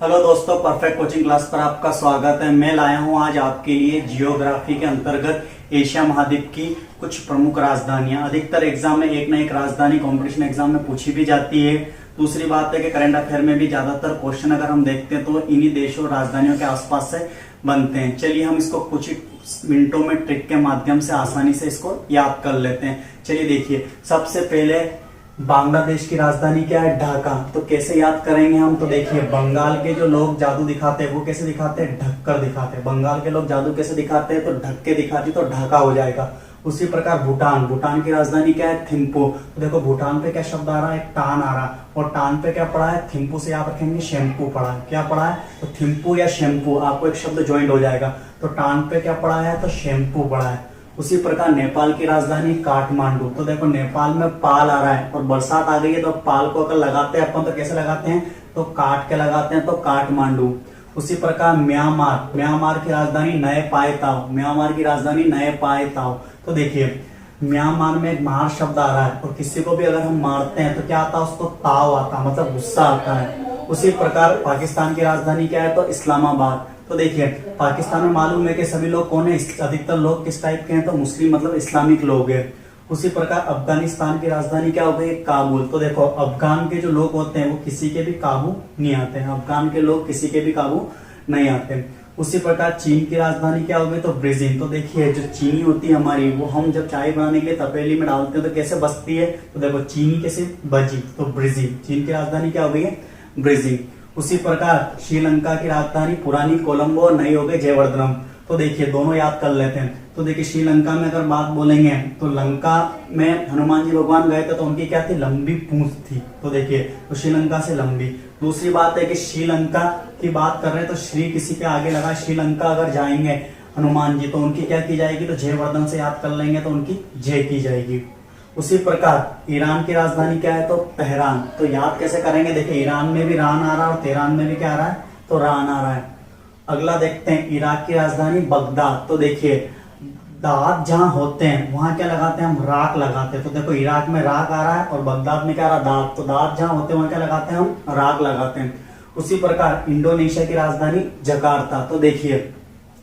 Hello दोस्तों, perfect coaching class पर आपका स्वागत है। मैं लाया हूं आज आपके लिए जियोग्राफी के अंतर्गत एशिया महाद्वीप की कुछ प्रमुख राजधानियां। अधिकतर एग्जाम में एक न एक राजधानी कंपटीशन एग्जाम में पूछी भी जाती है। दूसरी बात है कि करंट अफेयर में भी ज्यादातर क्वेश्चन अगर हम देखते हैं तो इन्हीं देशों राजधानियों के आसपास से बनते हैं। चलिए हम इसको कुछ मिनटों में ट्रिक के माध्यम से आसानी से इसको याद कर लेते हैं। चलिए देखिए, सबसे पहले बांग्लादेश की राजधानी क्या है? ढाका। तो कैसे याद करेंगे हम? तो देखिए, बंगाल के जो लोग जादू दिखाते हैं वो कैसे दिखाते हैं? ढक कर दिखाते हैं। बंगाल के लोग जादू कैसे दिखाते हैं? तो ढक के दिखाते, तो ढाका हो जाएगा। उसी प्रकार भूटान की राजधानी क्या है? थिम्पू। तो देखो, भूटान पे क्या शब्द आ रहा है? टान आ रहा है। और टान पे क्या पड़ा है? थिम्पू से याद रखेंगे शैम्पू पड़ा है। क्या पड़ा है? तो थिम्पू या शैम्पू, आपको एक शब्द ज्वाइंट हो जाएगा। तो टान पे क्या पड़ा है? तो शैम्पू पड़ा है। उसी प्रकार नेपाल की राजधानी काठमांडू। तो देखो, नेपाल में पाल आ रहा है और बरसात आ गई है, तो पाल को अगर लगाते हैं अपन तो कैसे लगाते हैं? तो काट के लगाते हैं, तो काठमांडू। उसी प्रकार म्यांमार की राजधानी नए पाए ताव। म्यांमार की राजधानी नए पाए ताव। तो देखिए, म्यांमार में एक मार शब्द आ रहा है और किसी को भी अगर हम मारते हैं तो क्या आता है? उसको ताव आता, मतलब गुस्सा आता है। उसी प्रकार पाकिस्तान की राजधानी क्या है? तो इस्लामाबाद। तो देखिए, पाकिस्तान में मालूम है कि सभी लोग कौन है? अधिकतर लोग किस टाइप के हैं? तो मुस्लिम, मतलब इस्लामिक लोग हैं। उसी प्रकार अफगानिस्तान की राजधानी क्या हो गई? काबुल। तो देखो, अफगान के जो लोग होते हैं वो किसी के भी काबू नहीं आते हैं। अफगान के लोग किसी के भी काबू नहीं आते। उसी प्रकार चीन की राजधानी क्या हो गई? तो बीजिंग। तो देखिए, जो चीनी होती है हमारी, वो हम जब चाय बनाने के लिए तपेली में डालते हैं तो कैसे बचती है? तो देखो, चीनी कैसे बजी? तो बीजिंग। चीन की राजधानी क्या हो गई है? बीजिंग। उसी प्रकार श्रीलंका की राजधानी पुरानी कोलंबो और नई हो गई जयवर्धनम। तो देखिए, दोनों याद कर लेते हैं। तो देखिए, श्रीलंका में अगर बात बोलेंगे तो लंका में हनुमान जी भगवान गए थे तो उनकी क्या थी? लंबी पूंछ थी। तो देखिए, तो श्रीलंका से लंबी। दूसरी बात है कि श्रीलंका की बात कर रहे हैं तो श्री किसी के आगे लगा, श्रीलंका अगर जाएंगे हनुमान जी तो उनकी क्या की जाएगी? तो जयवर्धन से याद कर लेंगे तो उनकी जय की जाएगी। उसी प्रकार ईरान की राजधानी क्या है? तो तेहरान। तो याद कैसे करेंगे? देखिए, ईरान में भी रान आ रहा है और तेहरान में भी क्या आ रहा है? तो रान आ रहा है। अगला देखते हैं, इराक की राजधानी बगदाद। तो देखिए, दांत जहां होते हैं वहां क्या लगाते हैं? हम राख लगाते हैं। तो देखो, इराक में राख आ रहा है और बगदाद में क्या आ रहा है? दांत। तो दांत जहां होते हैं वहां क्या लगाते हैं? हम राख लगाते हैं। उसी प्रकार इंडोनेशिया की राजधानी जकार्ता। तो देखिए,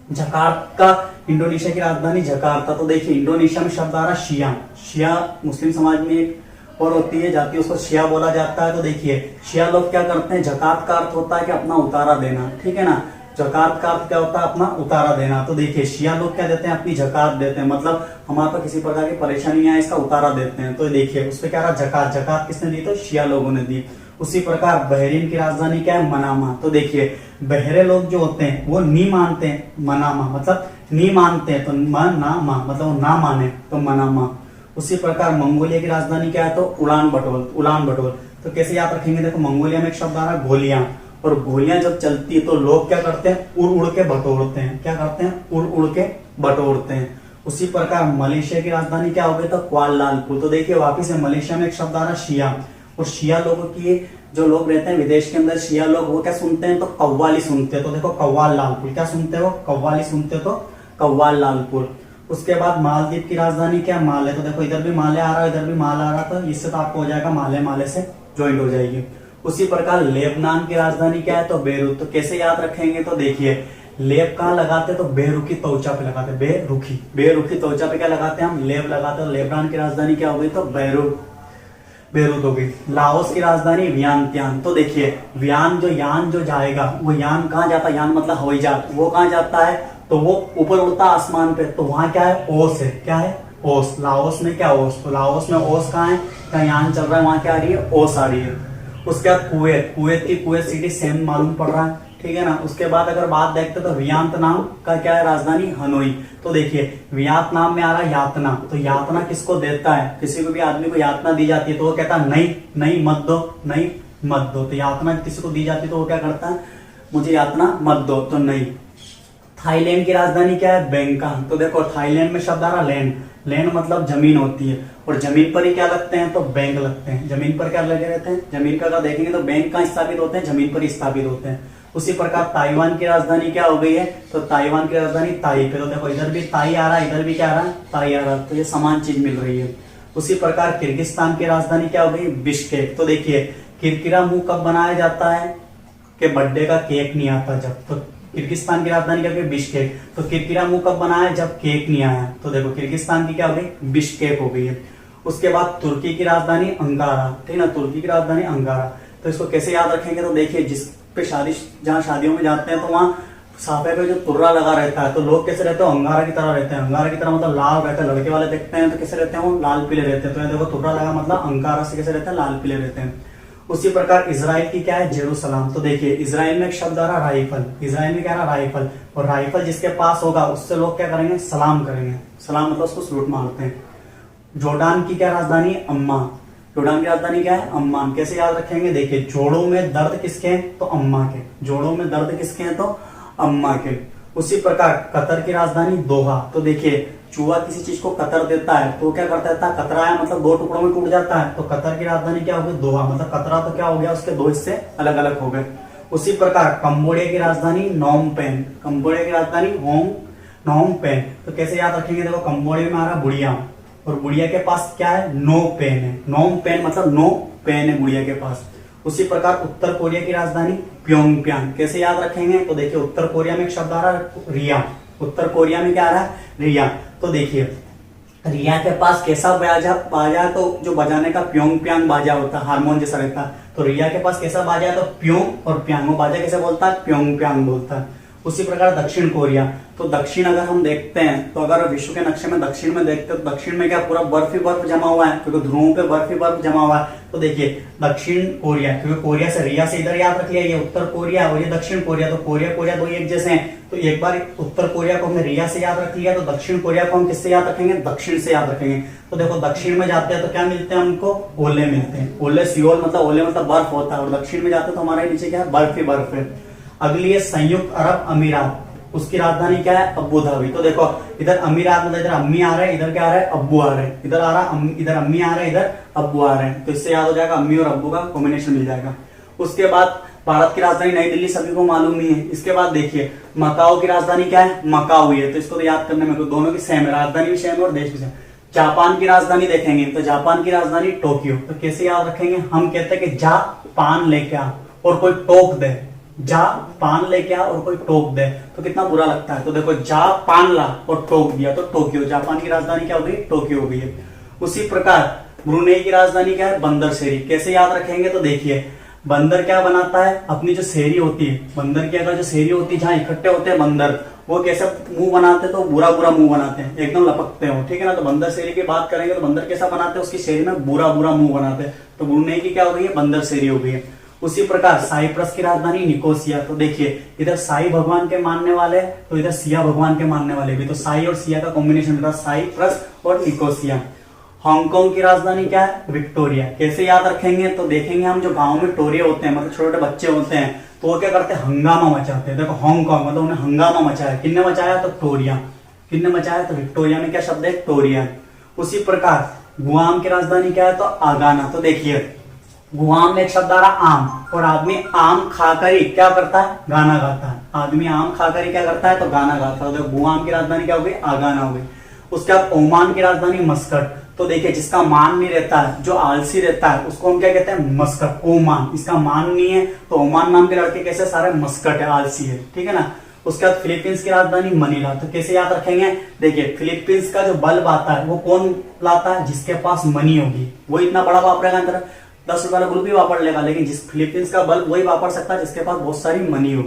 जकार्ता, इंडोनेशिया की राजधानी जकार्ता। तो देखिए, इंडोनेशिया में शब्द आ रहा है शिया। शिया मुस्लिम समाज में एक और होती है जाति, उसको शिया बोला जाता है। तो देखिए, शिया लोग क्या करते हैं? जकात का अर्थ होता है कि अपना उतारा देना, ठीक है ना। जकात का अर्थ क्या होता है? अपना उतारा देना। तो देखिए, शिया लोग क्या देते हैं? अपनी जकात देते हैं, मतलब हमारे पास किसी प्रकार की परेशानी आए इसका उतारा देते हैं। तो देखिए, उसपे क्या रहा? जकात। जकात किसने दी? तो शिया लोगों ने दी। उसी प्रकार बहरीन की राजधानी क्या है? मनामा। तो देखिए, बहरे लोग जो होते हैं वो नी मानते हैं, मनामा मतलब नी मानते हैं, तो मनामा मतलब वो ना माने, तो मनामा। उसी प्रकार मंगोलिया की राजधानी क्या है? तो उलान बटोर। उलान बटोर। तो कैसे याद रखेंगे? देखो, मंगोलिया में एक शब्द आ रहा है गोलियां, और गोलियां जब चलती है तो लोग क्या करते हैं? उड़ उड़ के बटोरते हैं। क्या करते हैं? उड़ उड़ के बटोरते हैं। उसी प्रकार मलेशिया की राजधानी क्या हो गई? तो क्वालालंपुर। तो देखिए, वापिस से मलेशिया में एक शब्द आ रहा है शिया, और शिया लोगों की जो लोग रहते हैं विदेश के अंदर, शिया लोग वो क्या सुनते हैं? तो कव्वाली सुनते हैं। तो देखो, कव्वाल-लालपुर। क्या सुनते हो? कव्वाली सुनते हो, तो कव्वाल-लालपुर। उसके बाद मालदीव की राजधानी क्या? माले। तो देखो, इधर भी माले आ रहा है, इधर भी माल आ रहा, तो इससे तो आपको हो जाएगा माले, माले से ज्वाइंट हो जाएगी। उसी प्रकार लेबनान की राजधानी क्या है? तो बेरूत। तो कैसे याद रखेंगे? तो देखिए, लेब कहाँ लगाते? तो बेरुखी तोचा पे लगाते। बेरुखी तोचा पे क्या लगाते हैं? हम लेब लगाते हैं। लेबनान की राजधानी क्या हो गई? तो बेरूत हो गई। लाओस की राजधानी वियंतियान। तो देखिए, यान जो जाएगा वो यान कहाँ जाता है? यान मतलब हवाई जहाज। वो कहाँ जाता है? तो वो ऊपर उड़ता आसमान पे। तो वहां क्या है? ओस है। क्या है? ओस। लाओस में क्या? ओस। तो लाओस में ओस कहाँ है? क्या यान चल रहा है वहां क्या आ रही है? ओस आ रही है। उसके बाद कुवैत की कुवैत सिटी सेम मालूम पड़ रहा है, ठीक है ना। उसके बाद अगर बात देखते तो वियतनाम का क्या है? राजधानी हनोई। तो देखिए, वियतनाम में आ रहा है यातना। तो यातना किसको देता है? किसी को भी आदमी को यातना दी जाती है तो वो कहता है नहीं नहीं मत दो, नहीं मत दो। तो यातना किसी को दी जाती है तो वो क्या करता है? मुझे यातना मत दो, तो नहीं। थाईलैंड की राजधानी क्या है? बैंकॉक। तो देखो, थाईलैंड में शब्द आ रहा लैंड। लैंड मतलब जमीन होती है, और जमीन पर ही क्या लगते हैं? तो बैंक लगते हैं। जमीन पर क्या लगे रहते हैं? जमीन का अगर देखेंगे तो बैंक कहाँ स्थापित होते हैं? जमीन पर ही स्थापित होते हैं। उसी प्रकार ताइवान की राजधानी क्या हो गई है? तो ताइवान की राजधानी ताइपे। तो देखो, इधर भी ताई आ रहा है, इधर भी क्या आ रहा है? ताई आ रहा है, तो ये समान चीज मिल रही है। उसी प्रकार किर्गिस्तान की राजधानी क्या हो गई? बिश्केक। तो देखिए, किरकिरा मुंह कब बनाया जाता है? कि बर्थडे का केक नहीं आता जब। तो किर्गिस्तान की राजधानी क्या होगी? बिश्केक। तो किरकिरा मुंह कब बना है? जब केक नहीं आया। तो देखो किर्गिस्तान की क्या हो गई? बिश्केक हो गई है। उसके बाद तुर्की की राजधानी अंकारा, ठीक है ना, तुर्की की राजधानी अंकारा। तो इसको कैसे याद रखेंगे? तो देखिए जिस पे शादी, जहाँ शादियों में जाते हैं तो वहाँ साफे पे जो तुर्रा लगा रहता है, तो लोग कैसे रहते हैं? अंगारा की तरह रहते हैं। अंगारा की तरह मतलब लाल रहते हैं। लड़के वाले देखते हैं तो कैसे रहते हैं? वो लाल पीले रहते हैं। तो देखो तुर्रा लगा मतलब अंकारा से कैसे रहते हैं? लाल पीले रहते हैं। उसी प्रकार इजराइल की क्या है? जेरूसलाम। तो देखिए इजराइल में एक शब्द आ रहा राइफल। इजराइल में क्या रहा? राइफल। और राइफल जिसके पास होगा उससे लोग क्या करेंगे? सलाम करेंगे। सलाम मतलब उसको सलूट मारते हैं। जोर्डान की क्या राजधानी? अम्मान। जोर्डान की राजधानी क्या है? अम्मान। कैसे याद रखेंगे? देखिए जोड़ों में दर्द किसके हैं? तो अम्मा के। जोड़ों में दर्द किसके हैं? तो अम्मा के। उसी प्रकार कतर की राजधानी दोहा। तो देखिए चूहा किसी चीज को कतर देता है तो क्या करता है? कतराया मतलब दो टुकड़ों में टूट जाता है। तो कतर की राजधानी क्या होगी? दोहा। मतलब कतरा तो क्या हो गया? उसके दो हिस्से अलग अलग हो गए। उसी प्रकार कंबोडिया की राजधानी नोम पेन। कंबोडिया की राजधानी नोम पेन। तो कैसे याद रखेंगे? देखो कंबोडिया में आ रहा बुढ़िया, और बुढ़िया के पास क्या है? नो पेन है। नोम पेन मतलब नो पेन है बुढ़िया के पास। उसी प्रकार उत्तर कोरिया की राजधानी प्योंगयांग। कैसे याद रखेंगे? तो देखिए उत्तर कोरिया में एक शब्द आ रहा है रिया। उत्तर कोरिया में क्या आ रहा है? रिया। तो देखिए रिया के पास कैसा बाजा तो जो बजाने का प्योंग बाजा होता है, हारमोन जैसा रहता है। तो रिया के पास कैसा बाजा है? तो प्योंग और प्यांग। वो बाजा कैसे बोलता है? प्योंग बोलता है। उसी प्रकार दक्षिण कोरिया। तो दक्षिण अगर हम देखते हैं तो अगर विश्व के नक्शे में दक्षिण में देखते हैं तो दक्षिण में क्या पूरा बर्फ ही बर्फ जमा हुआ है, क्योंकि ध्रुवों पे बर्फ ही बर्फ जमा हुआ है। तो देखिए दक्षिण कोरिया, क्योंकि कोरिया से रिया से इधर याद रख लिया, ये उत्तर कोरिया और ये दक्षिण कोरिया। तो कोरिया दो एक जैसे हैं। तो एक बार उत्तर कोरिया को हमने रिया से याद रख लिया, तो दक्षिण कोरिया को हम किससे याद रखेंगे? दक्षिण से याद रखेंगे। तो देखो दक्षिण में जाते हैं तो क्या मिलते हैं हमको? ओले मिलते हैं। ओले सियोल मतलब ओले मतलब बर्फ होता है, और दक्षिण में जाते हैं तो हमारे नीचे क्या है? बर्फ ही बर्फ है। अगली है संयुक्त अरब अमीरात। उसकी राजधानी क्या है? Abu Dhabi. तो देखो इधर अमीरात मतलब इधर अम्मी आ रहे हैं, इधर क्या आ रहा है? अब्बू आ रहे हैं। इधर आ रहा इधर अम्मी आ रहे हैं, इधर अब्बू आ रहे हैं। तो इससे याद हो जाएगा अम्मी और अब्बू का कॉम्बिनेशन मिल जाएगा। उसके बाद भारत की राजधानी नई दिल्ली सभी को मालूम ही है। इसके बाद देखिए मकाओ की राजधानी क्या है? मकाओ ही है। तो इसको तो याद करने में दोनों की सेम है, राजधानी भी सेम है और देश भी सेम। जापान की राजधानी देखेंगे तो जापान की राजधानी टोक्यो। तो कैसे याद रखेंगे? हम कहते हैं कि जा पान लेके आ और कोई टोक दे, जा पान लेके आ और कोई टोक दे तो कितना बुरा लगता है। तो देखो जा पान ला और टोक दिया तो टोक्यो। जापान की राजधानी क्या हो गई? टोक्यो हो गई है। उसी प्रकार ब्रुनेई की राजधानी क्या है? बंदर शेरी। कैसे याद रखेंगे? तो देखिए बंदर क्या बनाता है? अपनी जो शेरी होती है, बंदर की अगर जो शेरी होती है जहां इकट्ठे होते हैं बंदर, वो कैसे मुंह बनाते हैं? तो बुरा बुरा मुंह बनाते हैं, एकदम लपकते हो, ठीक है ना। तो बंदर शेरी की बात करेंगे तो बंदर कैसा बनाते हैं? उसकी शेरी में बुरा बुरा मुंह बनाते हैं। तो ब्रुनेई की क्या हो गई है? बंदर शेरी हो गई है। उसी प्रकार साइप्रस की राजधानी निकोसिया। तो देखिए इधर साई भगवान के मानने वाले तो इधर सिया भगवान के मानने वाले भी, तो साई और सिया का कॉम्बिनेशन होता है साइप्रस और निकोसिया। हांगकांग की राजधानी क्या है? विक्टोरिया। कैसे याद रखेंगे? तो देखेंगे हम जो गांव में टोरे होते हैं, मतलब छोटे छोटे बच्चे होते हैं, तो वो क्या करते हैं? हंगामा मचाते हैं। देखो हांगकांग मतलब उन्हें हंगामा मचाया। किसने मचाया? तो टोरिया। किसने मचाया? तो विक्टोरिया में क्या शब्द है? टोरिया। उसी प्रकार गुआम की राजधानी क्या है? तो आगाना। तो देखिए गुआम में एक शब्द आ रहा आम, और आदमी आम खाकर ही क्या करता है? गाना गाता है। आदमी आम खाकर ही क्या करता है? तो गाना गाता है। तो गुआम की राजधानी क्या हो गई? आगाना हो गई। उसके बाद ओमान की राजधानी मस्कट। तो देखिए जिसका मान नहीं रहता है, जो आलसी रहता है, उसको हम क्या कहते हैं? मस्कट। ओमान, इसका मान नहीं है तो ओमान नाम के लड़के कैसे? सारे मस्कट है, आलसी है, ठीक है ना। उसके बाद फिलीपींस की राजधानी मनीला। तो कैसे याद रखेंगे? देखिए फिलीपींस का जो बल्ब आता है वो कौन लाता है? जिसके पास मनी होगी, वो इतना बड़ा वापरेगा, अंदर 10 रुपए वाला ग्रुप भी वापड़ लेगा, लेकिन जिस फिलीपींस का बल्ब वही वापड़ सकता है जिसके पास बहुत सारी मनी हो।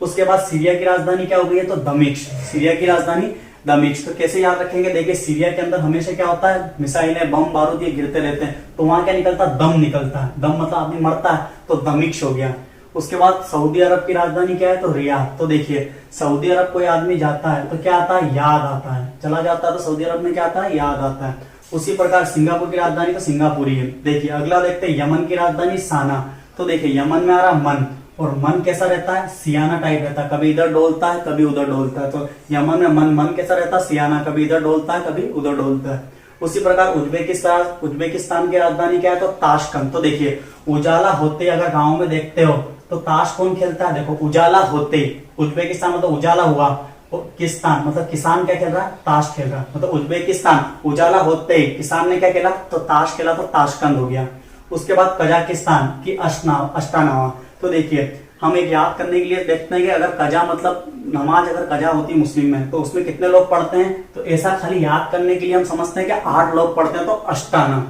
उसके बाद सीरिया की राजधानी क्या हो गई है? तो दमिश्क। सीरिया की राजधानी दमिश्क। तो कैसे याद रखेंगे? देखिए सीरिया के अंदर हमेशा क्या होता है? मिसाइलें, बम, बारूद ये गिरते रहते हैं, तो वहां क्या निकलता है? दम निकलता है। दम मतलब आदमी मरता है, तो दमिश्क हो गया। उसके बाद सऊदी अरब की राजधानी क्या है? तो रियाद। तो देखिए सऊदी अरब कोई आदमी जाता है तो क्या आता है? याद आता है। चला जाता है तो सऊदी अरब में क्या आता है? याद आता है। उसी प्रकार सिंगापुर की राजधानी तो सिंगापुरी है। देखिए अगला देखते हैं यमन की राजधानी साना। तो देखिए यमन में आ रहा मन, और मन कैसा रहता है? सियाना टाइप रहता है, कभी इधर डोलता है कभी उधर डोलता है। तो यमन में मन कैसा रहता है? सियाना, कभी इधर डोलता है कभी उधर डोलता है। उसी प्रकार उज्बेकिस्तान की राजधानी क्या है? तो ताशकंद। तो देखिए उजाला होते अगर गाँव में देखते हो तो ताश कौन खेलता है? देखो उजाला होते, उज्बेकिस्तान मतलब उजाला हुआ, किस्तान मतलब किसान क्या खेल रहा है? ताश खेल रहा है। मतलब उज्बेकिस्तान उजाला होते ही किसान ने क्या खेला? तो ताश खेला, तो ताशकंद हो गया। उसके बाद कजाकिस्तान की अष्टानावा। तो देखिए हम एक याद करने के लिए देखते हैं कि अगर कजा मतलब नमाज अगर कजा होती है मुस्लिम में तो उसमें कितने लोग पढ़ते हैं, तो ऐसा खाली याद करने के लिए हम समझते हैं कि 8 लोग पढ़ते हैं, तो अष्टाना।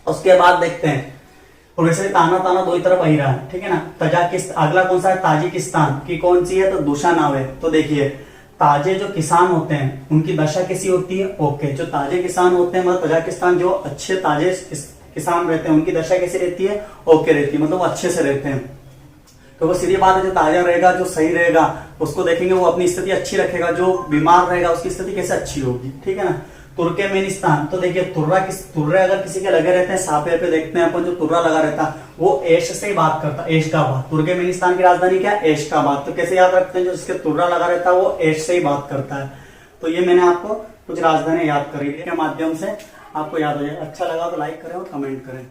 उसके बाद देखते हैं, और वैसे ताना ताना दो ही तरफ आ ही रहा है, ठीक है ना। तजाकिस्तान, अगला कौन सा है, ताजिकिस्तान की कौन सी है, तो दुशानाव है। तो देखिए ताजे जो किसान होते हैं उनकी दशा कैसी होती है, ओके। जो ताजे किसान होते हैं मतलब तजाकिस्तान जो अच्छे ताजे किसान रहते हैं उनकी दशा कैसी रहती है, ओके रहती है, मतलब वो अच्छे से रहते हैं। तो वो सीधी बात है, जो ताजा रहेगा जो सही रहेगा उसको देखेंगे वो अपनी स्थिति अच्छी रखेगा, जो बीमार रहेगा उसकी स्थिति कैसे अच्छी होगी, ठीक है ना। तुर्कमेनिस्तान, तो देखिए तुर्रे अगर किसी के लगे रहते हैं साफे पे देखते हैं अपन, जो तुर्रा लगा रहता है वो एश से ही बात करता है, एशगाबाद। तुर्कमेनिस्तान की राजधानी क्या है, एशगाबाद। तो कैसे याद रखते हैं, जो जिसके तुर्रा लगा रहता है वो एश से ही बात करता है। तो ये मैंने आपको कुछ राजधानी याद करी के माध्यम से आपको याद हो जाए। अच्छा लगा तो लाइक करें और कमेंट करें।